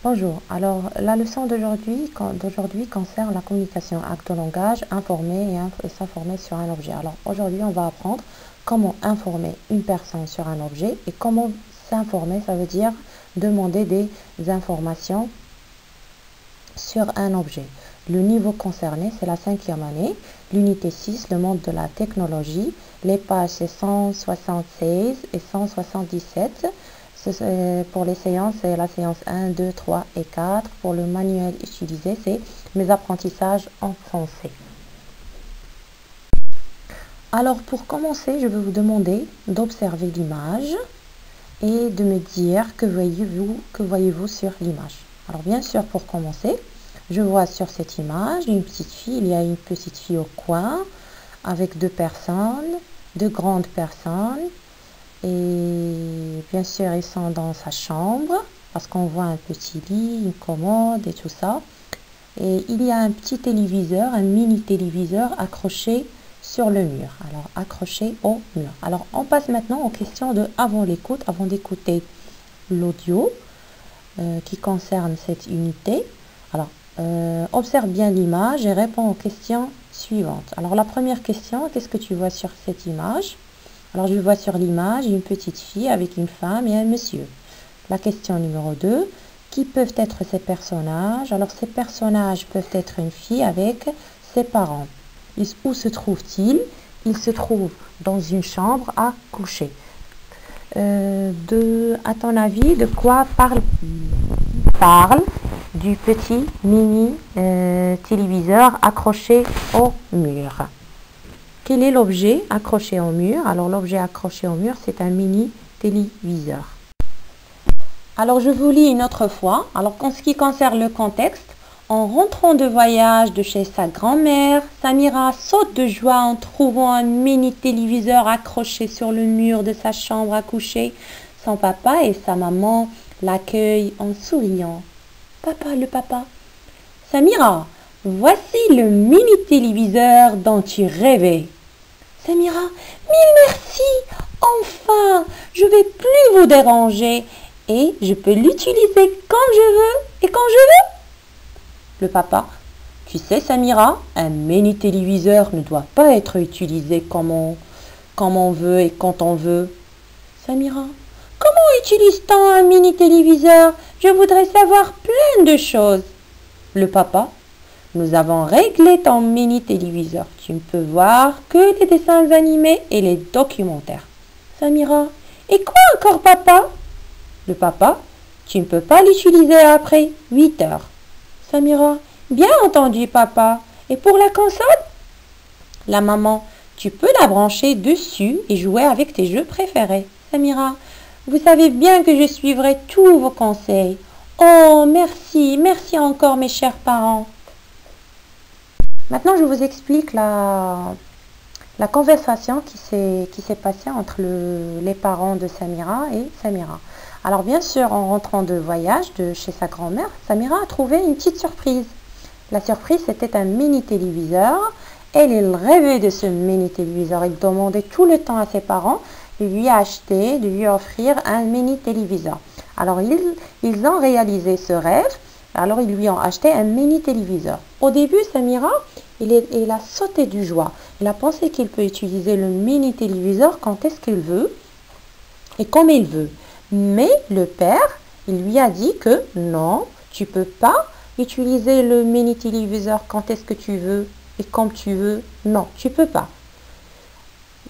Bonjour, alors la leçon d'aujourd'hui concerne la communication acte au langage, informer et s'informer sur un objet. Alors aujourd'hui on va apprendre comment informer une personne sur un objet et comment s'informer, ça veut dire demander des informations sur un objet. Le niveau concerné c'est la 5e année, l'unité 6, le monde de la technologie, les pages c'est 176 et 177. Pour les séances, c'est la séance 1, 2, 3 et 4. Pour le manuel utilisé, c'est mes apprentissages en français. Alors, pour commencer, je vais vous demander d'observer l'image et de me dire que voyez-vous sur l'image. Alors, bien sûr, pour commencer, je vois sur cette image une petite fille. Il y a une petite fille au coin avec deux personnes, deux grandes personnes. Et bien sûr, ils sont dans sa chambre parce qu'on voit un petit lit, une commode et tout ça. Et il y a un petit téléviseur, un mini téléviseur accroché sur le mur. Alors, accroché au mur. Alors, on passe maintenant aux questions de avant d'écouter l'audio qui concerne cette unité. Alors, observe bien l'image et réponds aux questions suivantes. Alors, la première question, qu'est-ce que tu vois sur cette image ? Alors, je vois sur l'image une petite fille avec une femme et un monsieur. La question numéro 2, qui peuvent être ces personnages? Alors, ces personnages peuvent être une fille avec ses parents. Où se trouvent-ils? Ils se trouvent dans une chambre à coucher. À ton avis, de quoi parle du petit mini téléviseur accroché au mur? Quel est l'objet accroché au mur? Alors, l'objet accroché au mur, c'est un mini téléviseur. Alors, je vous lis une autre fois. Alors, en ce qui concerne le contexte, en rentrant de voyage de chez sa grand-mère, Samira saute de joie en trouvant un mini téléviseur accroché sur le mur de sa chambre à coucher. Son papa et sa maman l'accueillent en souriant. Le papa. Samira, voici le mini téléviseur dont tu rêvais. Samira, mille merci, enfin, je vais plus vous déranger et je peux l'utiliser quand je veux et quand je veux. Le papa, tu sais Samira, un mini téléviseur ne doit pas être utilisé comme on veut et quand on veut. Samira, comment utilise-t-on un mini téléviseur? Je voudrais savoir plein de choses. Le papa, nous avons réglé ton mini téléviseur. Tu ne peux voir que les dessins animés et les documentaires. Samira, et quoi encore papa? Le papa, tu ne peux pas l'utiliser après 8 heures. Samira, bien entendu papa. Et pour la console? La maman, tu peux la brancher dessus et jouer avec tes jeux préférés. Samira, vous savez bien que je suivrai tous vos conseils. Oh, merci encore mes chers parents. Maintenant, je vous explique la conversation qui s'est passée entre les parents de Samira et Samira. Alors, bien sûr, en rentrant de voyage de chez sa grand-mère, Samira a trouvé une petite surprise. La surprise, c'était un mini téléviseur. Elle, il rêvait de ce mini téléviseur. Il demandait tout le temps à ses parents de lui acheter, de lui offrir un mini téléviseur. Alors, ils ont réalisé ce rêve. Alors, ils lui ont acheté un mini téléviseur. Au début, Samira, il a sauté de joie. Il a pensé qu'il peut utiliser le mini téléviseur quand est-ce qu'il veut et comme il veut. Mais le père, il lui a dit que non, tu ne peux pas utiliser le mini téléviseur quand est-ce que tu veux et comme tu veux. Non, tu ne peux pas.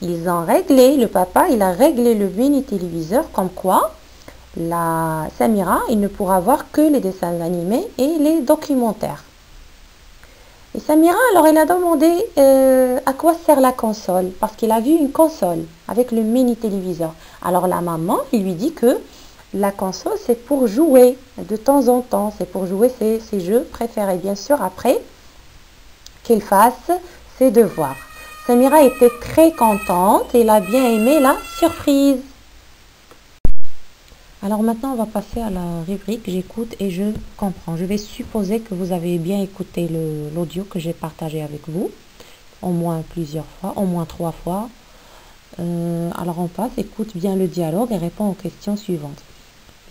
Ils ont réglé, le papa, il a réglé le mini téléviseur comme quoi Samira, il ne pourra voir que les dessins animés et les documentaires. Et Samira, alors, elle a demandé à quoi sert la console, parce qu'il a vu une console avec le mini téléviseur. Alors, la maman, il lui dit que la console, c'est pour jouer de temps en temps, c'est pour jouer ses jeux préférés, bien sûr, après qu'il fasse ses devoirs. Samira était très contente et elle a bien aimé la surprise. Alors maintenant, on va passer à la rubrique j'écoute et je comprends. Je vais supposer que vous avez bien écouté l'audio que j'ai partagé avec vous, au moins plusieurs fois, au moins 3 fois. Alors on passe, écoute bien le dialogue et réponds aux questions suivantes.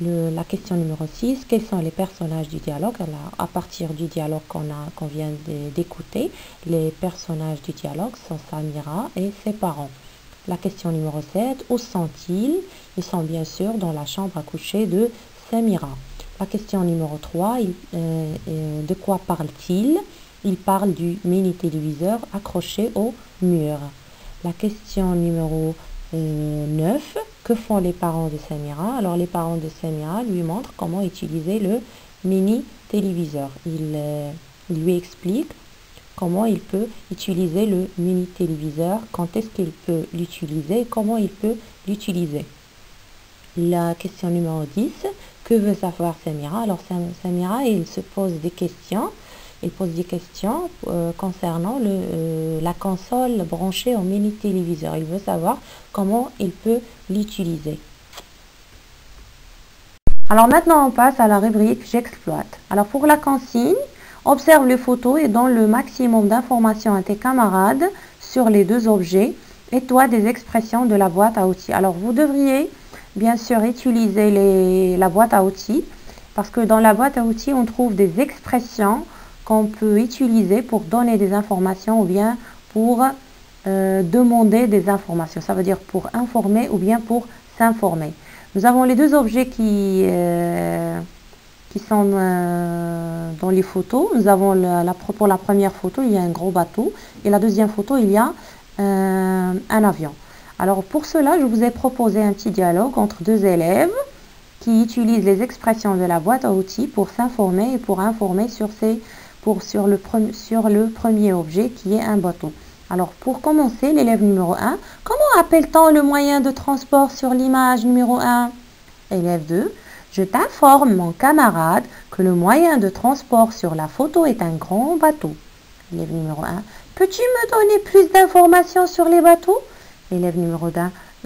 La question numéro 6, quels sont les personnages du dialogue? Alors, à partir du dialogue qu'on vient d'écouter, les personnages du dialogue sont Samira et ses parents. La question numéro 7, où sont-ils? Ils sont bien sûr dans la chambre à coucher de Samira. La question numéro 3, de quoi parle-t-il? Il parle du mini-téléviseur accroché au mur. La question numéro 9, que font les parents de Samira? Alors les parents de Samira lui montrent comment utiliser le mini-téléviseur. Il lui explique comment il peut utiliser le mini-téléviseur, quand est-ce qu'il peut l'utiliser et comment il peut l'utiliser. La question numéro 10, que veut savoir Samira? Alors Samira, il se pose des questions. Il pose des questions concernant la console branchée au mini-téléviseur. Il veut savoir comment il peut l'utiliser. Alors maintenant, on passe à la rubrique J'exploite. Alors pour la consigne, observe les photos et donne le maximum d'informations à tes camarades sur les deux objets et toi des expressions de la boîte à outils. Alors vous devriez bien sûr utiliser la boîte à outils parce que dans la boîte à outils, on trouve des expressions qu'on peut utiliser pour donner des informations ou bien pour demander des informations. Ça veut dire pour informer ou bien pour s'informer. Nous avons les deux objets qui sont dans les photos. Nous avons pour la première photo, il y a un gros bateau et la deuxième photo, il y a un avion. Alors pour cela, je vous ai proposé un petit dialogue entre deux élèves qui utilisent les expressions de la boîte à outils pour s'informer et pour informer sur le premier objet qui est un bateau. Alors pour commencer, l'élève numéro 1, comment appelle-t-on le moyen de transport sur l'image numéro 1? Élève 2, je t'informe mon camarade que le moyen de transport sur la photo est un grand bateau. Élève numéro 1, peux-tu me donner plus d'informations sur les bateaux? Élève numéro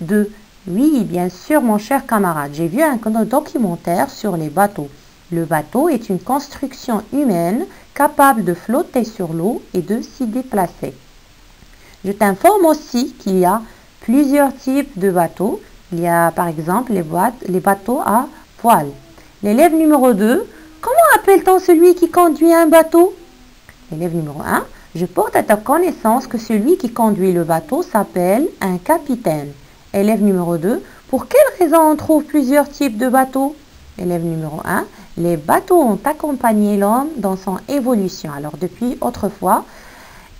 2, oui, bien sûr mon cher camarade, j'ai vu un documentaire sur les bateaux. Le bateau est une construction humaine capable de flotter sur l'eau et de s'y déplacer. Je t'informe aussi qu'il y a plusieurs types de bateaux. Il y a par exemple les bateaux à voile. L'élève numéro 2, comment appelle-t-on celui qui conduit un bateau? Élève numéro 1, je porte à ta connaissance que celui qui conduit le bateau s'appelle un capitaine. Élève numéro 2, pour quelle raison on trouve plusieurs types de bateaux? Élève numéro 1, les bateaux ont accompagné l'homme dans son évolution. Alors depuis autrefois,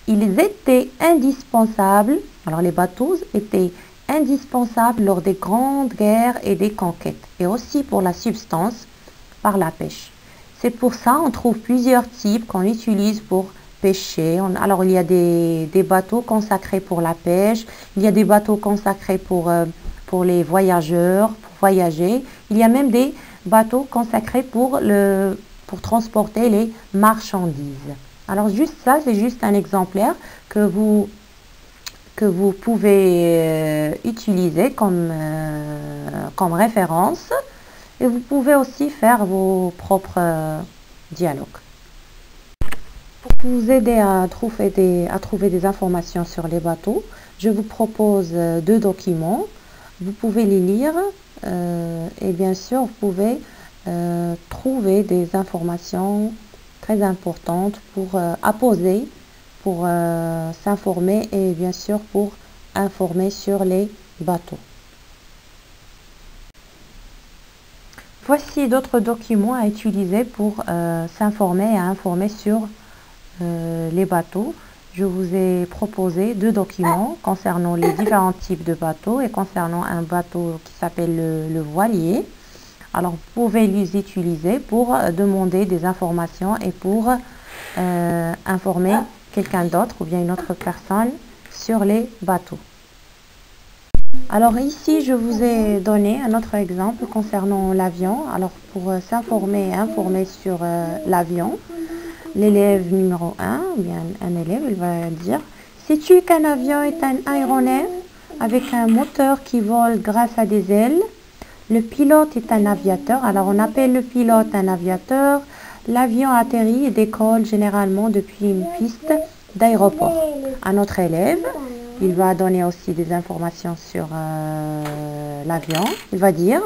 ils étaient indispensables. Alors les bateaux étaient indispensables lors des grandes guerres et des conquêtes, et aussi pour la subsistance par la pêche. C'est pour ça qu'on trouve plusieurs types qu'on utilise pour pêcher. Alors il y a des bateaux consacrés pour la pêche, il y a des bateaux consacrés pour les voyageurs, pour voyager. Il y a même des bateaux consacrés pour transporter les marchandises. Alors juste ça, c'est juste un exemplaire que vous pouvez utiliser comme référence, et vous pouvez aussi faire vos propres dialogues. Pour vous aider à trouver des informations sur les bateaux, je vous propose deux documents. Vous pouvez les lire et bien sûr vous pouvez trouver des informations très importantes à poser pour s'informer et bien sûr pour informer sur les bateaux. Voici d'autres documents à utiliser pour s'informer et à informer sur les bateaux. Je vous ai proposé deux documents concernant les différents types de bateaux et concernant un bateau qui s'appelle le voilier. Alors vous pouvez les utiliser pour demander des informations et pour informer quelqu'un d'autre ou bien une autre personne sur les bateaux. Alors ici, je vous ai donné un autre exemple concernant l'avion. Alors pour s'informer et informer sur l'avion, l'élève numéro 1, ou bien un élève, il va dire « Sais-tu qu'un avion est un aéronef avec un moteur qui vole grâce à des ailes? Le pilote est un aviateur. » Alors on appelle le pilote un aviateur. L'avion atterrit et décolle généralement depuis une piste d'aéroport. Un autre élève, il va donner aussi des informations sur l'avion. Il va dire,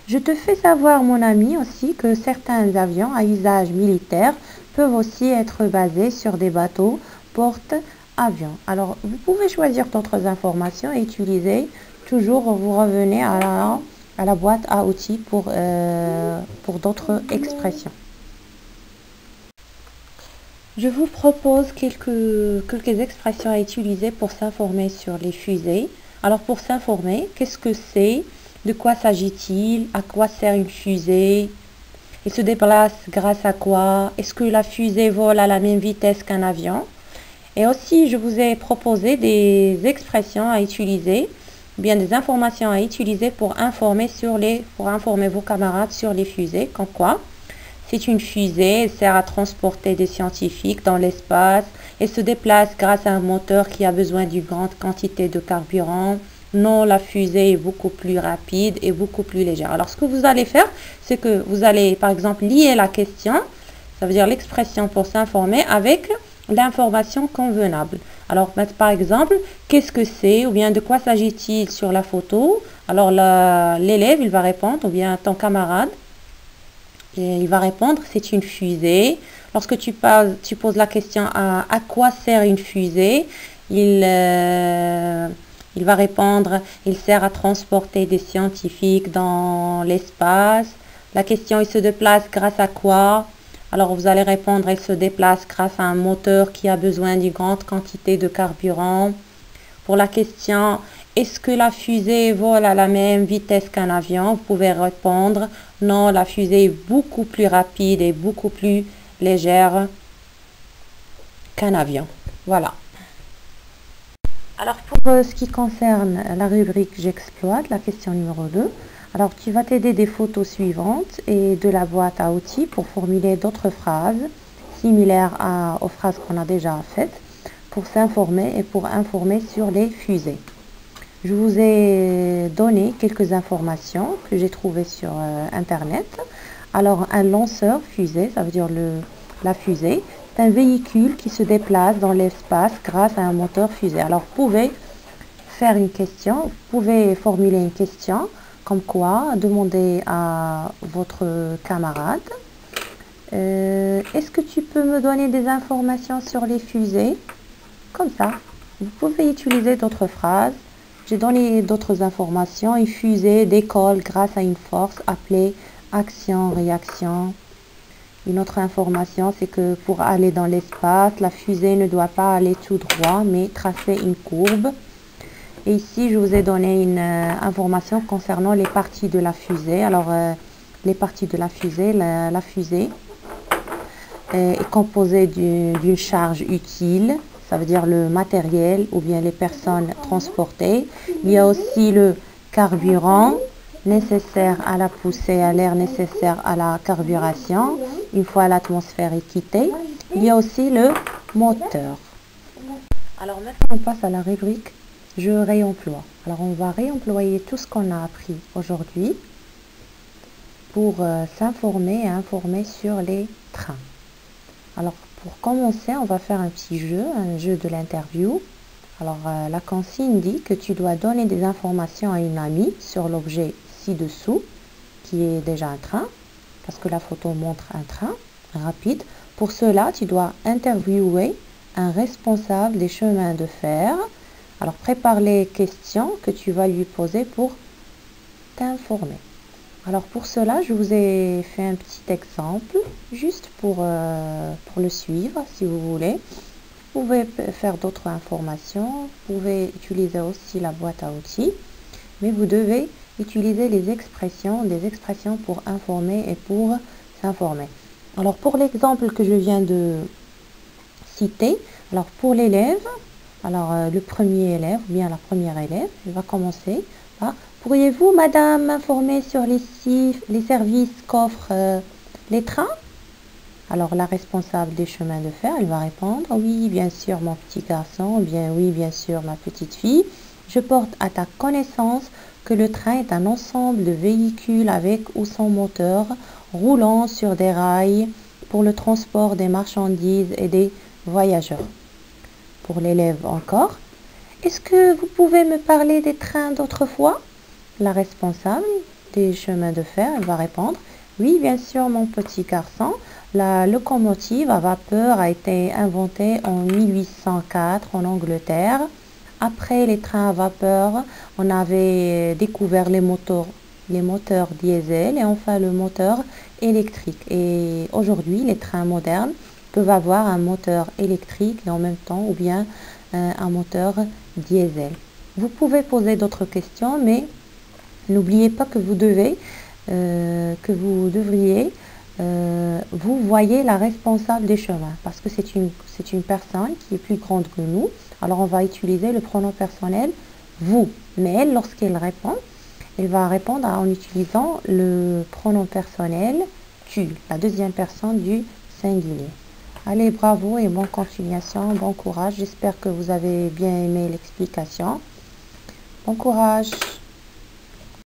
Je te fais savoir, mon ami, aussi que certains avions à usage militaire peuvent aussi être basés sur des bateaux porte-avions. Alors, vous pouvez choisir d'autres informations et utiliser. Toujours, vous revenez à la boîte à outils pour d'autres expressions. Je vous propose quelques expressions à utiliser pour s'informer sur les fusées. Alors pour s'informer, qu'est-ce que c'est? De quoi s'agit-il? À quoi sert une fusée? Il se déplace grâce à quoi? Est-ce que la fusée vole à la même vitesse qu'un avion? Et aussi, je vous ai proposé des expressions à utiliser, bien des informations à utiliser pour informer vos camarades sur les fusées, comme quoi? C'est une fusée, elle sert à transporter des scientifiques dans l'espace. Elle se déplace grâce à un moteur qui a besoin d'une grande quantité de carburant. Non, la fusée est beaucoup plus rapide et beaucoup plus légère. Alors, ce que vous allez faire, c'est que vous allez, par exemple, lier la question, ça veut dire l'expression pour s'informer, avec l'information convenable. Alors, par exemple, qu'est-ce que c'est ou bien de quoi s'agit-il sur la photo? Alors, l'élève, il va répondre, ou bien ton camarade, et il va répondre, c'est une fusée. Lorsque tu poses la question à quoi sert une fusée, il va répondre, il sert à transporter des scientifiques dans l'espace. La question, il se déplace grâce à quoi? Alors vous allez répondre, il se déplace grâce à un moteur qui a besoin d'une grande quantité de carburant. Pour la question, est-ce que la fusée vole à la même vitesse qu'un avion? Vous pouvez répondre, non, la fusée est beaucoup plus rapide et beaucoup plus légère qu'un avion. Voilà. Alors pour ce qui concerne la rubrique j'exploite, la question numéro 2, alors tu vas t'aider des photos suivantes et de la boîte à outils pour formuler d'autres phrases similaires aux phrases qu'on a déjà faites pour s'informer et pour informer sur les fusées. Je vous ai donné quelques informations que j'ai trouvées sur Internet. Alors, un lanceur fusée, ça veut dire la fusée, c'est un véhicule qui se déplace dans l'espace grâce à un moteur fusée. Alors, vous pouvez faire une question, vous pouvez formuler une question, comme quoi, demander à votre camarade, est-ce que tu peux me donner des informations sur les fusées? Comme ça, vous pouvez utiliser d'autres phrases. J'ai donné d'autres informations. Une fusée décolle grâce à une force appelée action-réaction. Une autre information, c'est que pour aller dans l'espace, la fusée ne doit pas aller tout droit, mais tracer une courbe. Et ici, je vous ai donné une information concernant les parties de la fusée. Alors, les parties de la fusée, la fusée est composée d'une charge utile. Ça veut dire le matériel ou bien les personnes transportées. Il y a aussi le carburant nécessaire à la poussée à l'air nécessaire à la carburation. Une fois l'atmosphère est quittée, il y a aussi le moteur. Alors maintenant on passe à la rubrique je réemploie. Alors on va réemployer tout ce qu'on a appris aujourd'hui pour s'informer et informer sur les trains. Alors pour commencer, on va faire un petit jeu, un jeu de l'interview. Alors la consigne dit que tu dois donner des informations à une amie sur l'objet ci-dessous, qui est déjà un train, parce que la photo montre un train rapide. Pour cela, tu dois interviewer un responsable des chemins de fer. Alors prépare les questions que tu vas lui poser pour t'informer. Alors pour cela, je vous ai fait un petit exemple, juste pour le suivre, si vous voulez. Vous pouvez faire d'autres informations, vous pouvez utiliser aussi la boîte à outils, mais vous devez utiliser des expressions pour informer et pour s'informer. Alors pour l'exemple que je viens de citer, alors pour l'élève, alors le premier élève, ou bien la première élève, il va commencer par « Pourriez-vous, madame, m'informer sur les services qu'offrent les trains ?» Alors la responsable des chemins de fer, elle va répondre « Oui, bien sûr, mon petit garçon, ou bien oui, bien sûr, ma petite fille. Je porte à ta connaissance que le train est un ensemble de véhicules avec ou sans moteur, roulant sur des rails pour le transport des marchandises et des voyageurs. » Pour l'élève encore, « Est-ce que vous pouvez me parler des trains d'autrefois ?» La responsable, des chemins de fer? Elle va répondre, oui, bien sûr, mon petit garçon. La locomotive à vapeur a été inventée en 1804 en Angleterre. Après les trains à vapeur, on avait découvert les moteurs diesel et enfin le moteur électrique. Et aujourd'hui, les trains modernes peuvent avoir un moteur électrique et en même temps ou bien un moteur diesel. Vous pouvez poser d'autres questions, mais n'oubliez pas que vous devriez, vous voyez la responsable des chemins, parce que c'est une personne qui est plus grande que nous. Alors on va utiliser le pronom personnel vous, mais elle, lorsqu'elle répond, elle va répondre en utilisant le pronom personnel tu, la deuxième personne du singulier. Allez, bravo et bonne continuation, bon courage. J'espère que vous avez bien aimé l'explication. Bon courage.